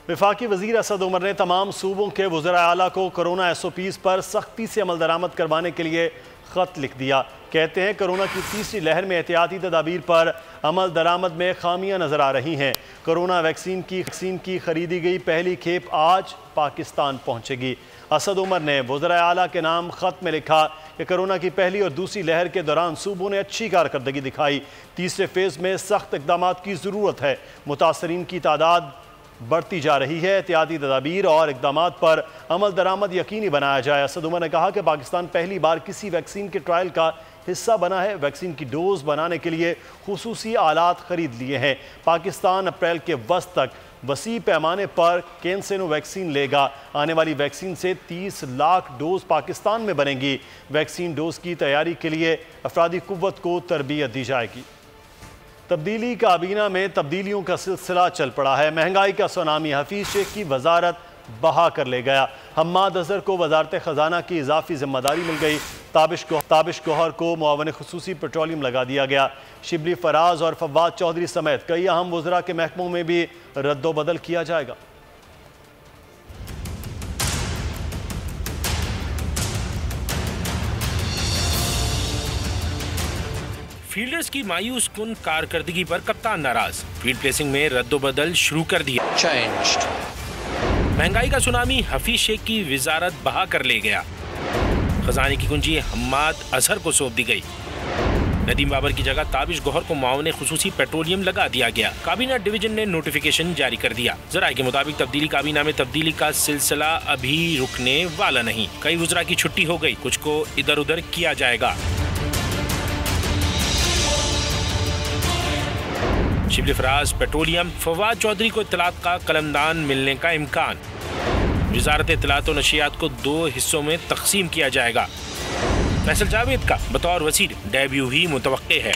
वफाकी वज़ीर असद उमर ने तमाम सूबों के वज़रा आला को कोरोना SOPs पर सख्ती से अमल दरामद करवाने के लिए ख़त लिख दिया। कहते हैं कोरोना की तीसरी लहर में एहतियाती तदाबीर पर अमल दरामद में खामियां नज़र आ रही हैं। कोरोना वैक्सीन की खरीदी गई पहली खेप आज पाकिस्तान पहुँचेगी। असद उमर ने वज़रा आला के नाम ख़त में लिखा कि कोरोना की पहली और दूसरी लहर के दौरान सूबों ने अच्छी कारकर्दगी दिखाई। तीसरे फेज़ में सख्त इक़दामात की ज़रूरत है। मुतासरीन की तादाद बढ़ती जा रही है। एहतियाती तदाबीर और इक़दामात पर अमल दरामद यकीनी बनाया जाए। असद उमर ने कहा कि पाकिस्तान पहली बार किसी वैक्सीन के ट्रायल का हिस्सा बना है। वैक्सीन की डोज बनाने के लिए खुसूसी आलात खरीद लिए हैं। पाकिस्तान अप्रैल के वस्त तक वसी पैमाने पर कैंसर वैक्सीन लेगा। आने वाली वैक्सीन से 30 लाख डोज पाकिस्तान में बनेंगी। वैक्सीन डोज की तैयारी के लिए अफरादी कुव्वत को तरबियत दी जाएगी। तब्दीली काबीना में तब्दीलियों का सिलसिला चल पड़ा है। महंगाई का सुनामी हफीज शेख की वजारत बहा कर ले गया। हम्माद अजहर को वजारत खजाना की इजाफी जिम्मेदारी मिल गई। ताबिश गौहर को मुआवन खुसूसी पेट्रोलियम लगा दिया गया। शिबली फराज और फवाद चौधरी समेत कई अहम वज़रा के महकमों में भी रद्दोबदल किया जाएगा। फील्डर्स की मायूस कुन कारकर्दगी पर कप्तान नाराज। फील्ड प्लेसिंग में रद्दोबदल शुरू कर दिया। महंगाई का सुनामी हफीज शेख की वजारत बहा कर ले गया। खजाने की कुंजी हम्माद अजहर को सौंप दी गई। नदीम बाबर की जगह ताबिश गौहर को मुआवने खुसूसी पेट्रोलियम लगा दिया गया। काबीना डिवीजन ने नोटिफिकेशन जारी कर दिया। ज़राए के मुताबिक तब्दीली काबीना में तब्दीली का सिलसिला अभी रुकने वाला नहीं। कई वज़रा की छुट्टी हो गई, कुछ को इधर उधर किया जाएगा। शिबली फराज पेट्रोलियम, फवाद चौधरी को इत्तलात का कलमदान मिलने का इम्कान। वजारत इत्तलात और नशियात को 2 हिस्सों में तकसीम किया जाएगा। फैसल जावेद का बतौर वज़ीर डेब्यू ही मुतवक्के है।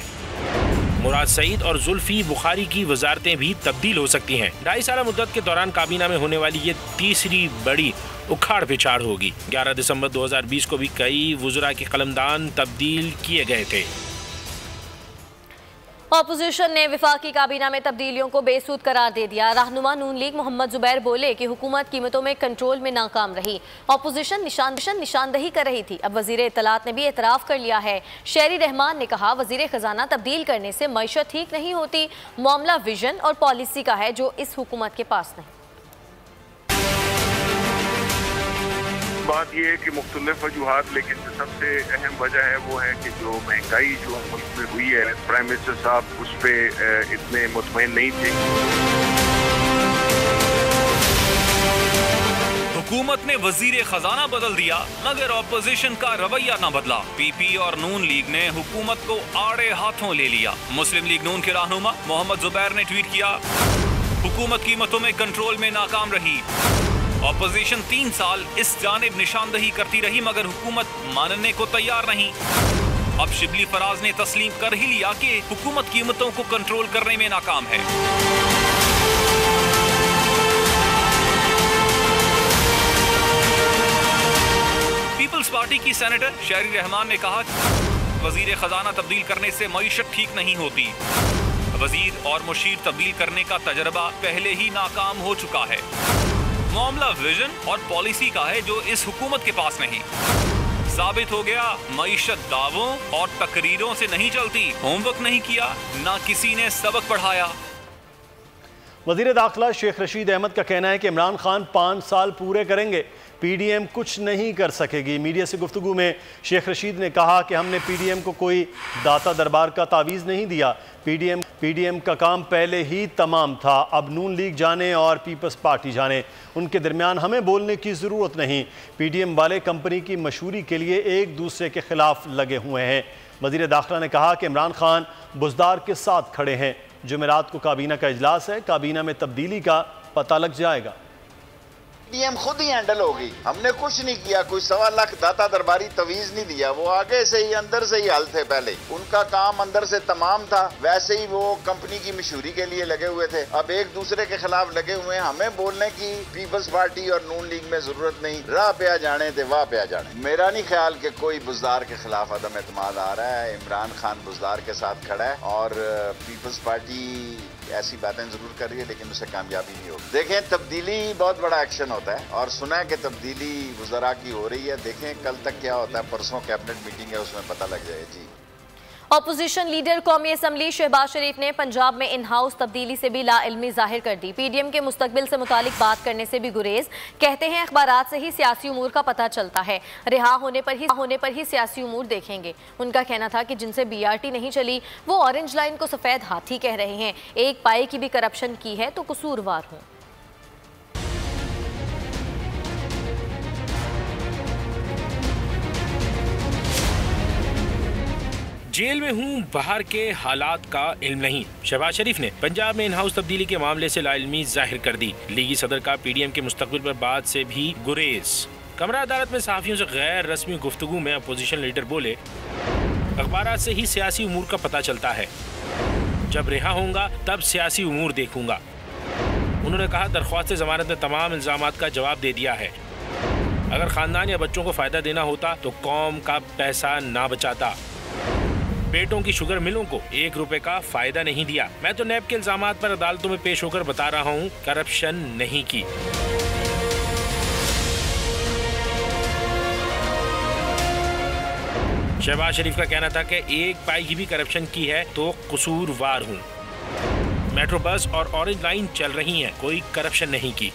मुराद सईद और जुल्फी बुखारी की वजारतें भी तब्दील हो सकती हैं। 2.5 साल मुद्दत के दौरान काबीना में होने वाली ये तीसरी बड़ी उखाड़ पिछाड़ होगी। 11 दिसंबर 2020 को भी कई वज़रा के कलमदान तब्दील किए गए थे। ऑपोजिशन ने वफाकी काबीना में तब्दीलियों को बेसूद करार दे दिया। रहनुमा नून लीग मोहम्मद जुबैर बोले कि हुकूमत कीमतों में कंट्रोल में नाकाम रही। ऑपोजिशन निशानदही कर रही थी। अब वजीर इत्तलात ने भी एतराफ़ कर लिया है। शहरी रहमान ने कहा वजीर खजाना तब्दील करने से मईशत ठीक नहीं होती। मामला विजन और पॉलिसी का है जो इस हुकूमत के पास नहीं। बात यह है कि मुख्तलिफ वजूहात, लेकिन जो सबसे अहम वजह है वो है कि जो महंगाई जो मुल्क में हुई है, प्राइम मिनिस्टर साहब उस पर इतने मुतमईन नहीं थे। हुकूमत ने वजीर खजाना बदल दिया मगर ऑपोजिशन का रवैया न बदला। PP और नून लीग ने हुकूमत को आड़े हाथों ले लिया। मुस्लिम लीग नून के रहनुमा मोहम्मद जुबैर ने ट्वीट किया, हुकूमत कीमतों में कंट्रोल में नाकाम रही। ऑपोजिशन 3 साल इस जानिब निशानदही करती रही मगर हुकूमत मानने को तैयार नहीं। अब शिबली फराज ने तस्लीम कर ही लिया कि हुकूमत कीमतों को कंट्रोल करने में नाकाम है। पीपल्स पार्टी की सेनेटर शहरी रहमान ने कहा, वजीर खजाना तब्दील करने से मईशत ठीक नहीं होती। वजीर और मुशीर तब्दील करने का तजर्बा पहले ही नाकाम हो चुका है। मामला विजन और पॉलिसी का है जो इस हुकूमत के पास नहीं। साबित हो गया मईशत दावों और तकरीरों से नहीं चलती। होमवर्क नहीं किया, ना किसी ने सबक पढ़ाया। वज़ीर दाखिला शेख रशीद अहमद का कहना है कि इमरान खान 5 साल पूरे करेंगे, PDM कुछ नहीं कर सकेगी। मीडिया से गुफ्तगू में शेख रशीद ने कहा कि हमने PDM को कोई दाता दरबार का तावीज़ नहीं दिया। PDM का काम पहले ही तमाम था। अब नून लीग जाने और पीपल्स पार्टी जाने, उनके दरमियान हमें बोलने की ज़रूरत नहीं। PDM वाले कंपनी की मशहूरी के लिए एक दूसरे के खिलाफ लगे हुए हैं। वज़ीर दाखिला ने कहा कि इमरान खान बुज़दार के साथ खड़े हैं। जुमेरात को काबीना का इजलास है, काबीना में तब्दीली का पता लग जाएगा। PDM खुद ही हैंडल होगी। हमने कुछ नहीं किया, कोई 1.25 लाख दाता दरबारी तवीज नहीं दिया। वो आगे से ही अंदर से ही हल थे। पहले उनका काम अंदर से तमाम था, वैसे ही वो कंपनी की मशहूरी के लिए लगे हुए थे। अब एक दूसरे के खिलाफ लगे हुए हैं। हमें बोलने की पीपल्स पार्टी और नून लीग में जरूरत नहीं। राह पे आ जाने थे, वाह पे आ जाने। मेरा नहीं ख्याल कि कोई बुज़दार के खिलाफ अदम एतमाद आ रहा है। इमरान खान बुज़दार के साथ खड़ा है और पीपल्स पार्टी ऐसी बातें जरूर कर रही है लेकिन उसे कामयाबी नहीं होगी। देखें, तब्दीली बहुत बड़ा एक्शन होता है और सुना है कि तब्दीली वुज़रा की हो रही है। देखें कल तक क्या होता है, परसों कैबिनेट मीटिंग है, उसमें पता लग जाएगा। जी, ऑपोजिशन लीडर कौमी असम्बली शहबाज शरीफ ने पंजाब में इन हाउस तब्दीली से भी लाइल्मी जाहिर कर दी। पीडीएम के मुस्तकबिल से मुतालिक बात करने से भी गुरेज। कहते हैं अखबारात से ही सियासी उमूर का पता चलता है, रिहा होने पर ही सियासी उमूर देखेंगे। उनका कहना था कि जिनसे बीआरटी नहीं चली वो ऑरेंज लाइन को सफ़ेद हाथी कह रहे हैं। एक पाई की भी करप्शन की है तो कसूरवार हूँ। जेल में हूँ, बाहर के हालात का इल्म नहीं। शहबाज शरीफ ने पंजाब में इन हाउस तब्दीली के मामले से लाइल्मी जाहिर कर दी। लीगी सदर का पीडीएम के मुस्तकबिल पर बात से भी गुरेज। कमरा अदालत में सहाफियों से गैर रस्मी गुफ्तगू में अपोजिशन लीडर बोले, अखबारात से ही सियासी उमूर का पता चलता है, जब रिहा होऊंगा तब सियासी उमूर देखूंगा। उन्होंने कहा, दरख्वास्त जमानत ने तमाम इल्जामात का जवाब दे दिया है। अगर खानदान या बच्चों को फायदा देना होता तो कौम का पैसा ना बचाता। बेटों की शुगर मिलों को 1 रुपए का फायदा नहीं दिया। मैं तो नैब के इल्जामात पर अदालतों में पेश होकर बता रहा हूँ, करप्शन नहीं की। शहबाज शरीफ का कहना था कि एक पाई की भी करप्शन की है तो कसूरवार हूँ। मेट्रो बस और ऑरेंज लाइन चल रही हैं, कोई करप्शन नहीं की।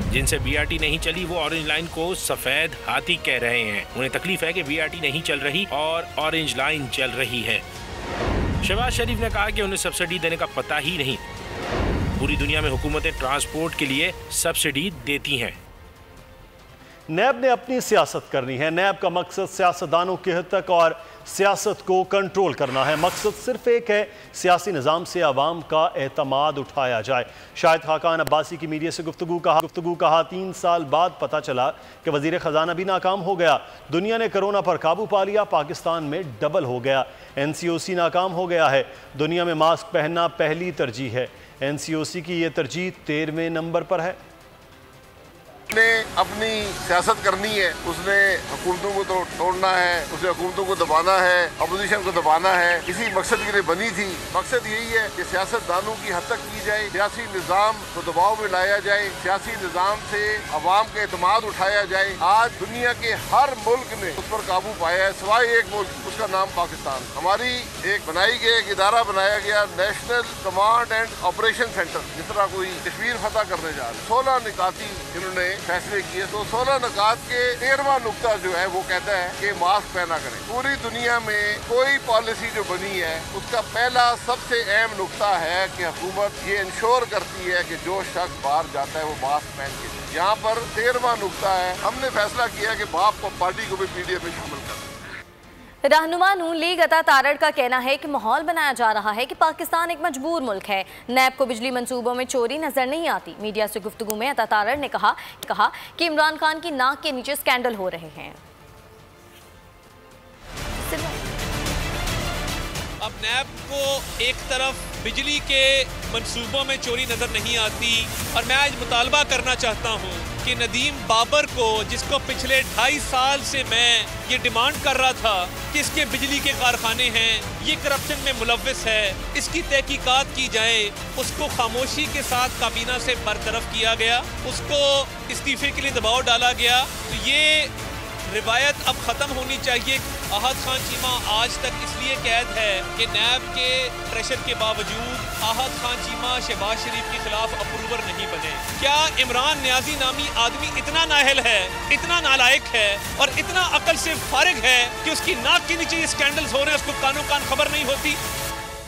जिनसे बीआरटी नहीं चली वो ऑरेंज लाइन को सफेद हाथी कह रहे हैं। उन्हें तकलीफ है कि बीआरटी नहीं चल रही और ऑरेंज लाइन चल रही है। शहबाज शरीफ ने कहा कि उन्हें सब्सिडी देने का पता ही नहीं। पूरी दुनिया में हुकूमतें ट्रांसपोर्ट के लिए सब्सिडी देती हैं। नैब ने अपनी सियासत करनी है। नैब का मकसद सियासतदानों के हद तक और सियासत को कंट्रोल करना है। मकसद सिर्फ एक है, सियासी निज़ाम से आवाम का एतमाद उठाया जाए। शाहिद खाकान अब्बासी की मीडिया से गुफ्तगू कहा 3 साल बाद पता चला कि वज़ीर ख़जाना भी नाकाम हो गया। दुनिया ने कोरोना पर काबू पा लिया, पाकिस्तान में डबल हो गया। NCOC नाकाम हो गया है। दुनिया में मास्क पहनना पहली तरजीह है, NCOC की ये तरजीह 13वें नंबर पर है। ने अपनी सियासत करनी है, उसने हुकूमतों को तो तोड़ना है, उसने हुकूमतों को दबाना है, अपोजिशन को दबाना है। इसी मकसद के लिए बनी थी। मकसद यही है कि सियासतदानों की हद तक की जाए, सियासी निज़ाम को दबाव में लाया जाए, सियासी निज़ाम से अवाम का एतमाद उठाया जाए। आज दुनिया के हर मुल्क ने उस पर काबू पाया है सिवाय एक मुल्क, उसका नाम पाकिस्तान। हमारी एक बनाई गई एक इदारा बनाया गया, national command and operation centre, जिस तरह कोई कश्मीर फतह करने जा रहे। 16 निकाती इन्होंने फैसले किए। तो 16 निकात के 13वां नुक्ता जो है वो कहता है कि मास्क पहना करें। पूरी दुनिया में कोई पॉलिसी जो बनी है उसका पहला सबसे अहम नुक्ता है कि हुकूमत ये इंश्योर करती है कि जो शख्स बाहर जाता है वो मास्क पहन के जाए। यहाँ पर 13वां नुक्ता है। हमने फैसला किया कि बाप को पार्टी को भी पीडीएम में शामिल कर। रहनुमा नून लीग अता तारड़ का कहना है कि माहौल बनाया जा रहा है कि पाकिस्तान एक मजबूर मुल्क है। नैब को बिजली मंसूबों में चोरी नजर नहीं आती। मीडिया से गुफ्तगू में अता तारड़ ने कहा कि इमरान खान की नाक के नीचे स्कैंडल हो रहे हैं। अब नैब को एक तरफ बिजली के मंसूबों में चोरी नजर नहीं आती और मैं आज मुतालबा करना चाहता हूँ कि नदीम बाबर को, जिसको पिछले 2.5 साल से मैं ये डिमांड कर रहा था कि इसके बिजली के कारखाने हैं, ये करप्शन में मुलव्वस है, इसकी तहकीकात की जाए। उसको खामोशी के साथ काबीना से बरतरफ किया गया, उसको इस्तीफे के लिए दबाव डाला गया। तो ये रिवायत अब ख़त्म होनी चाहिए। आहत खान चीमा आज तक इसलिए कैद है कि नैब के प्रेशर के बावजूद आहत खान चीमा शहबाज शरीफ के खिलाफ अप्रूवर नहीं बने। क्या इमरान न्याजी नामी आदमी इतना नाअहल है, इतना नालायक है और इतना अकल से फारिग है कि उसकी नाक के नीचे ये स्कैंडल्स हो रहे हैं, उसको कानो कान खबर नहीं होती?